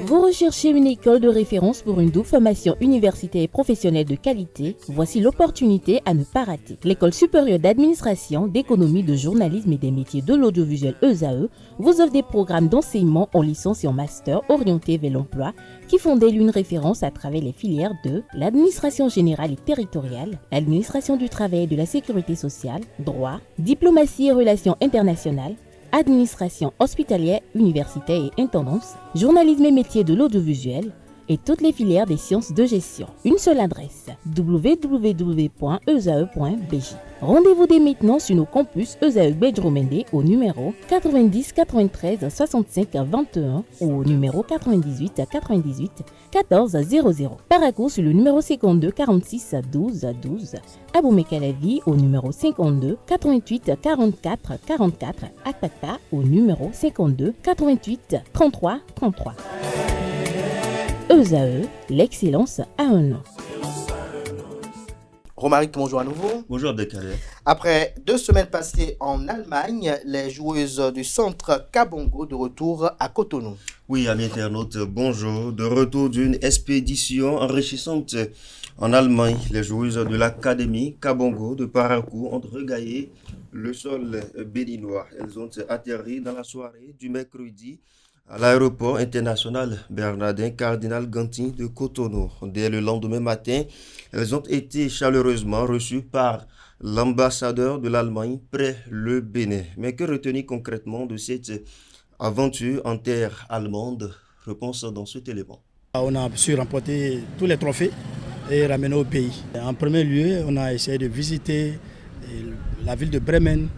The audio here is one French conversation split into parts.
Vous recherchez une école de référence pour une double formation universitaire et professionnelle de qualité? Voici l'opportunité à ne pas rater. L'École supérieure d'administration, d'économie, de journalisme et des métiers de l'audiovisuel ESAE vous offre des programmes d'enseignement en licence et en master orientés vers l'emploi qui font d'elle une référence à travers les filières de l'administration générale et territoriale, l'administration du travail et de la sécurité sociale, droit, diplomatie et relations internationales, administration hospitalière, universitaire et intendance, journalisme et métiers de l'audiovisuel et toutes les filières des sciences de gestion. Une seule adresse, www.esae.bj. Rendez-vous dès maintenant sur nos campus ESAE Bedjromende au numéro 90 93 65 21 ou au numéro 98 98 14 00. Paracourt sur le numéro 52 46 12 12. Aboumé-Calavi au numéro 52 88 44 44. Akpaka au numéro 52 88 33 33. ESAE, l'excellence à un nom. Romaric, bonjour à nouveau. Bonjour Abdelkader. Après 2 semaines passées en Allemagne, les joueuses du centre Kabongo de retour à Cotonou. Oui, amis internautes, bonjour. De retour d'une expédition enrichissante en Allemagne, les joueuses de l'académie Kabongo de Parakou ont regaillé le sol béninois. Elles ont atterri dans la soirée du mercredi à l'aéroport international Bernardin Cardinal Gantin de Cotonou. Dès le lendemain matin, elles ont été chaleureusement reçues par l'ambassadeur de l'Allemagne près le Bénin. Mais que retenir concrètement de cette aventure en terre allemande? Réponse dans cet élément. On a su remporter tous les trophées et ramener au pays. En premier lieu, on a essayé de visiter la ville de Bremen.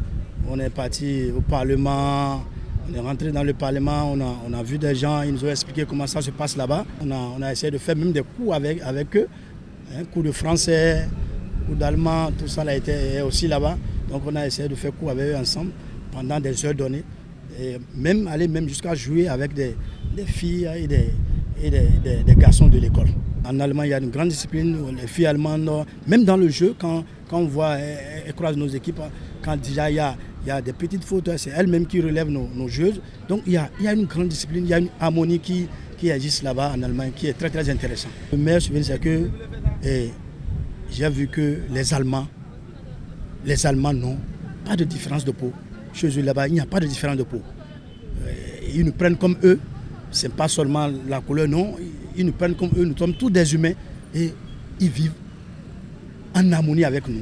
On est parti au Parlement. On est rentré dans le Parlement, on a vu des gens, ils nous ont expliqué comment ça se passe là-bas. On a essayé de faire même des cours avec eux, cours de français, cours d'allemand, tout ça a été aussi là-bas. Donc on a essayé de faire cours avec eux ensemble pendant des heures données. Et aller jusqu'à jouer avec des filles et des garçons de l'école. En Allemagne, il y a une grande discipline, les filles allemandes, même dans le jeu, quand on voit, elles croisent nos équipes, quand déjà il y a des petites fautes, c'est elles-mêmes qui relèvent nos joueuses. Donc il y a une grande discipline, il y a une harmonie qui existe là-bas en Allemagne, qui est très très intéressant. Le meilleur souvenir, c'est que j'ai vu que les Allemands n'ont pas de différence de peau. Chez eux là-bas, il n'y a pas de différence de peau. Ils nous prennent comme eux, ce n'est pas seulement la couleur, non. Ils nous prennent comme eux, nous sommes tous des humains et ils vivent en harmonie avec nous.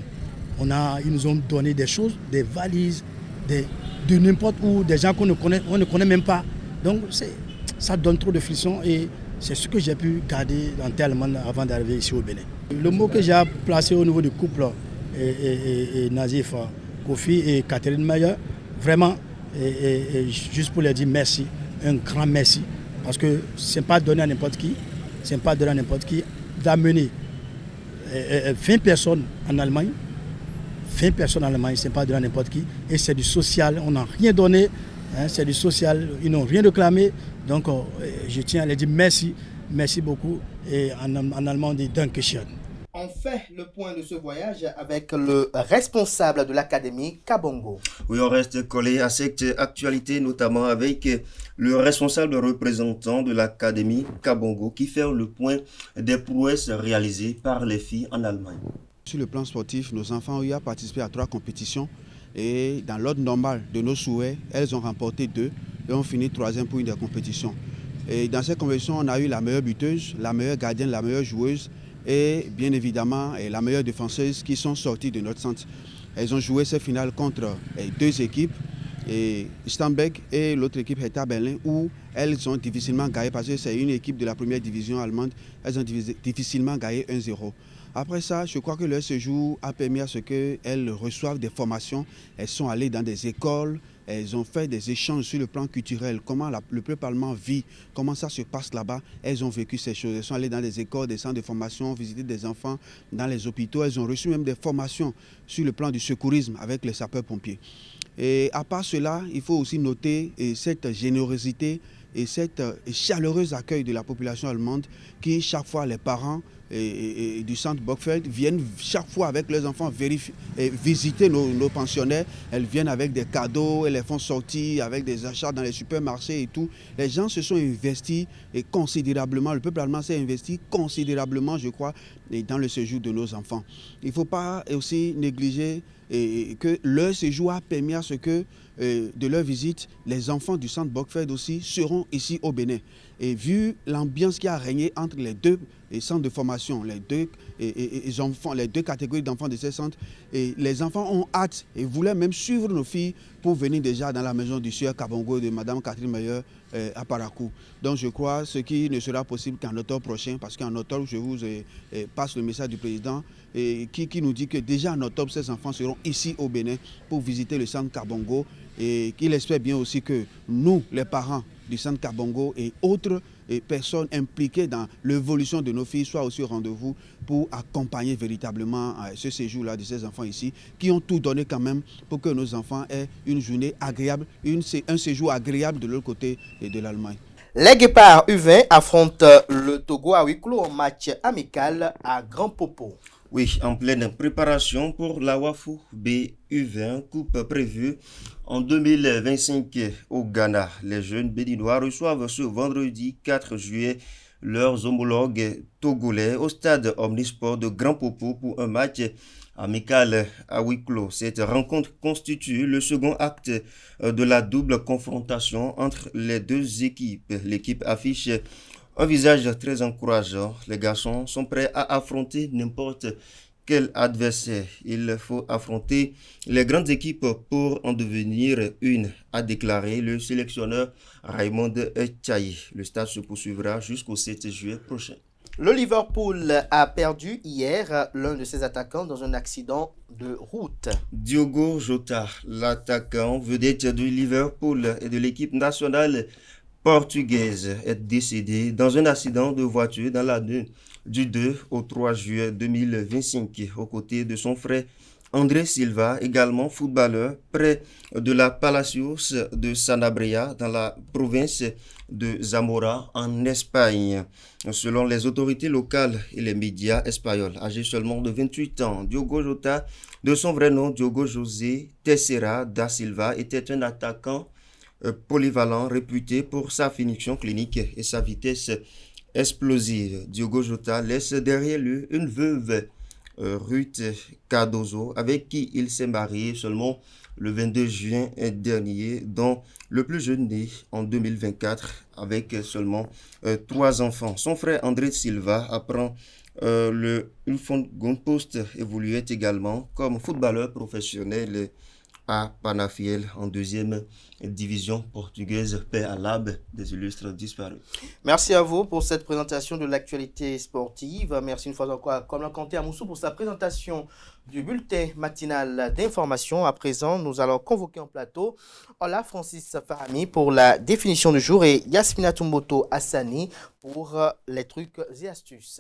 Ils nous ont donné des choses, des valises, de n'importe où, des gens qu'on ne connaît même pas. Donc ça donne trop de frissons et c'est ce que j'ai pu garder dans tellement avant d'arriver ici au Bénin. Le mot que j'ai placé au niveau du couple et Nazif Kofi et Catherine Mayer, vraiment, juste pour leur dire merci, un grand merci, parce que ce n'est pas donné à n'importe qui, d'amener 20 personnes en Allemagne. 20 personnes en Allemagne, ce n'est pas donné à n'importe qui. Et c'est du social, on n'a rien donné, c'est du social, ils n'ont rien réclamé. Donc je tiens à leur dire merci beaucoup. Et en allemand on dit Dankeschön. On fait le point de ce voyage avec le responsable de l'académie Kabongo. Oui, on reste collé à cette actualité, notamment avec le responsable représentant de l'académie Kabongo qui fait le point des prouesses réalisées par les filles en Allemagne. Sur le plan sportif, nos enfants ont eu à participer à 3 compétitions et dans l'ordre normal de nos souhaits, elles ont remporté 2 et ont fini 3e pour une des compétitions. Et dans cette compétition, on a eu la meilleure buteuse, la meilleure gardienne, la meilleure joueuse et bien évidemment la meilleure défenseuse qui sont sorties de notre centre. Elles ont joué cette finale contre 2 équipes, Stambeck et l'autre équipe Hertha Berlin, où elles ont difficilement gagné parce que c'est une équipe de la première division allemande. Elles ont difficilement gagné 1-0. Après ça, je crois que leur séjour a permis à ce qu'elles reçoivent des formations. Elles sont allées dans des écoles, elles ont fait des échanges sur le plan culturel, comment le peuple allemand vit, comment ça se passe là-bas. Elles ont vécu ces choses. Elles sont allées dans des écoles, des centres de formation, visiter des enfants dans les hôpitaux. Elles ont reçu même des formations sur le plan du secourisme avec les sapeurs-pompiers. Et à part cela, il faut aussi noter cette générosité et cet chaleureux accueil de la population allemande qui, chaque fois, les parents et du centre Bockfeld viennent chaque fois avec leurs enfants visiter nos pensionnaires. Elles viennent avec des cadeaux, elles les font sortir avec des achats dans les supermarchés et tout. Les gens se sont investis considérablement, le peuple allemand s'est investi considérablement, je crois, dans le séjour de nos enfants. Il ne faut pas aussi négliger que leur séjour a permis à ce que, de leur visite, les enfants du centre Bockfeld aussi seront ici au Bénin. Et vu l'ambiance qui a régné entre les deux centres de formation, les deux catégories d'enfants de ces centres, et les enfants ont hâte et voulaient même suivre nos filles pour venir déjà dans la maison du sieur Kabongo de Mme Catherine Meyer à Parakou. Donc je crois ce qui ne sera possible qu'en octobre prochain, parce qu'en octobre, je vous passe le message du président qui nous dit que déjà en octobre, ces enfants seront ici au Bénin pour visiter le centre Kabongo et qu'il espère bien aussi que nous, les parents du centre Kabongo et autres personnes impliquées dans l'évolution de nos filles soient aussi au rendez-vous pour accompagner véritablement ce séjour-là de ces enfants ici, qui ont tout donné quand même pour que nos enfants aient une journée agréable, un séjour agréable de l'autre côté de l'Allemagne. Les Guépards U20 affrontent le Togo à huis clos en match amical à Grand Popo. Oui, en pleine préparation pour la Wafu B U20, coupe prévue en 2025 au Ghana. Les jeunes béninois reçoivent ce vendredi 4 juillet leurs homologues togolais au stade Omnisport de Grand Popo pour un match amical à huis clos. Cette rencontre constitue le second acte de la double confrontation entre les deux équipes. L'équipe affiche un visage très encourageant. Les garçons sont prêts à affronter n'importe quel adversaire. Il faut affronter les grandes équipes pour en devenir une, a déclaré le sélectionneur Raymond Tchaï. Le stade se poursuivra jusqu'au 7 juillet prochain. Le Liverpool a perdu hier l'un de ses attaquants dans un accident de route. Diogo Jota, l'attaquant vedette du Liverpool et de l'équipe nationale portugaise, est décédé dans un accident de voiture dans la nuit du 2 au 3 juillet 2025 aux côtés de son frère André Silva, également footballeur, près de la Palacios de Sanabria dans la province de Zamora en Espagne. Selon les autorités locales et les médias espagnols, âgé seulement de 28 ans, Diogo Jota, de son vrai nom Diogo José Teixeira da Silva, était un attaquant polyvalent réputé pour sa finition clinique et sa vitesse explosive. Diogo Jota laisse derrière lui une veuve, Ruth Cardozo, avec qui il s'est marié seulement le 22 juin dernier, dont le plus jeune né en 2024 avec seulement 3 enfants. Son frère André Silva apprend le Ilfond Post évoluait également comme footballeur professionnel à Panafiel en 2e division portugaise. Paix à l'âme des illustres disparus. Merci à vous pour cette présentation de l'actualité sportive. Merci une fois encore à Komlan Kanté Amoussou pour sa présentation du bulletin matinal d'information. À présent, nous allons convoquer en plateau Ola Francis Farami pour la définition du jour et Yasmina Tumboto Hassani pour les trucs et astuces.